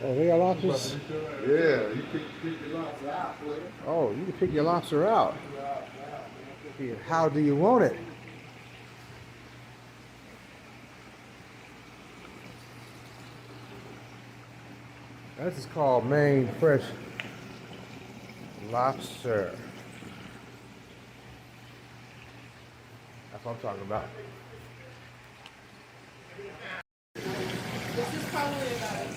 Oh, they got lobsters? Yeah, you pick your lobster out. Oh, you can pick your lobster out. How do you want it? This is called Maine Fresh Lobster. That's what I'm talking about. This is probably about it.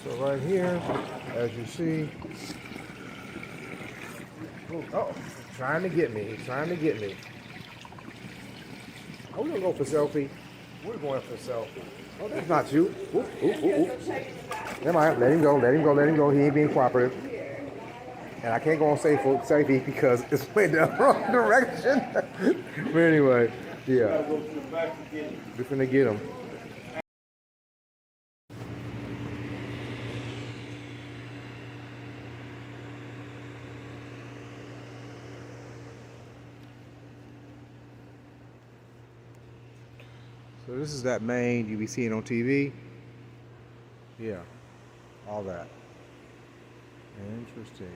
So right here, as you see, oh, trying to get me. He's trying to get me. Oh, we're gonna go for selfie. We're going for selfie. Oh, that's not you. Oop, oop, oop, oop. Never mind. Let him go. Let him go. Let him go. He ain't being cooperative. And I can't go on selfie because it's in the wrong direction. But anyway, yeah. We're finna get him. So this is that Maine you be seeing on TV. Yeah, all that. Interesting.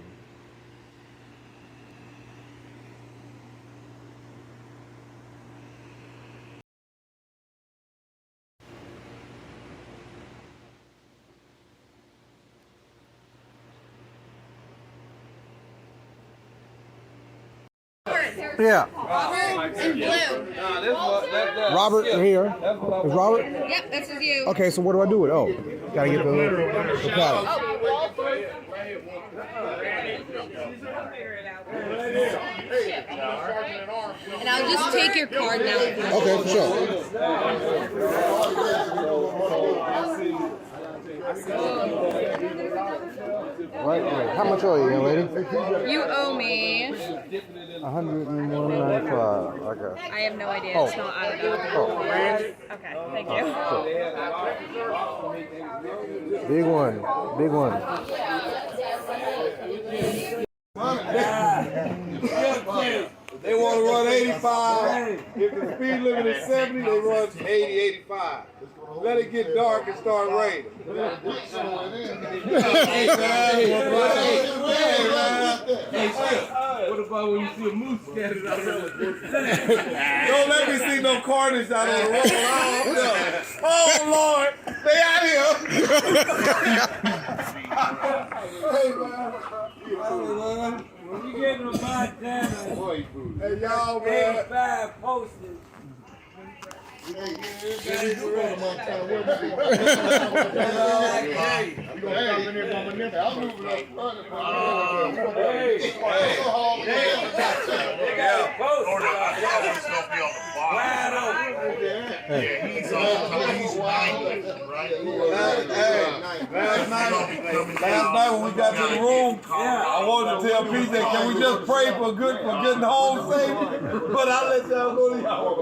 Yeah. Robert and Blue. Robert here. Is Robert? Yep, this is you. Okay, so what do I do with it? Oh, gotta get the paddle. And I'll just take your card now. Okay, for sure. Right. How much are you, young lady? You owe me. 101.95. Okay. I have no idea. Oh. It's not out of that. Oh. Okay, thank you. Big one. Big one. They want to run 85. If the speed limit is 70, they run 80, 85. Let it get dark and start raining. What about when you see a moose scattered out there? Don't let me see no carnage out on the road. Oh, Lord. Stay out here. When you get to Montana, Hey, y'all, man. 85 posted. Last night when we got to the room, I wanted to tell PJ, can we just pray for getting home safe? But I let y'all go to y'all.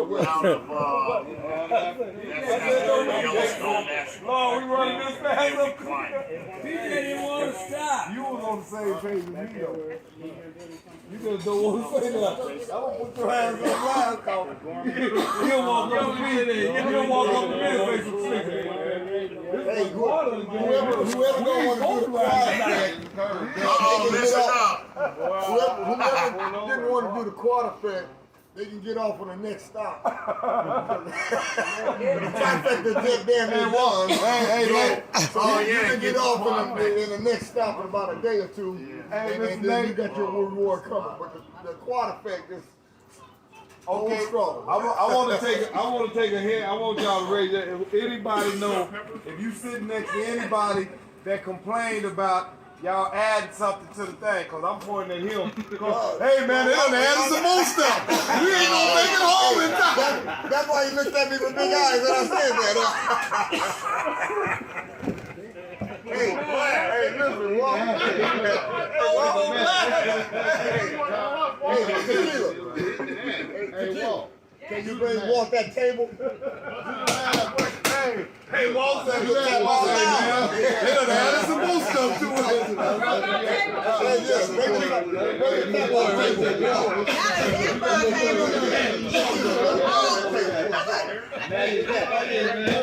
Lord, we running this fast up. PJ didn't want to stop. You was on the same page as me, though. You just don't want to say nothing. I'm going to put your hands on the line, call. You don't walk up to me. You don't walk up to me and say some shit. Hey, whoever don't want to do the quarterback, whoever didn't want to do the quarterback, they can get off on the next stop. The trifecta just damn near won. So you can get off in the next stop in about a day or two, and then you got your reward coming. But the quarterback is okay. Strong. I want to take a hint. I want y'all to raise that. If anybody know, if you sitting next to anybody that complained about y'all adding something to the thing, because I'm pointing at him. Hey, man, they done added some more stuff. We ain't going to make it home in time. That's why he looked at me with big eyes when I said that. Hey, listen, Walt. Hey, Walt. Can you bring Walt that table? Hey, Walt said look at Walt now. They done added some more stuff to it. Bring the table.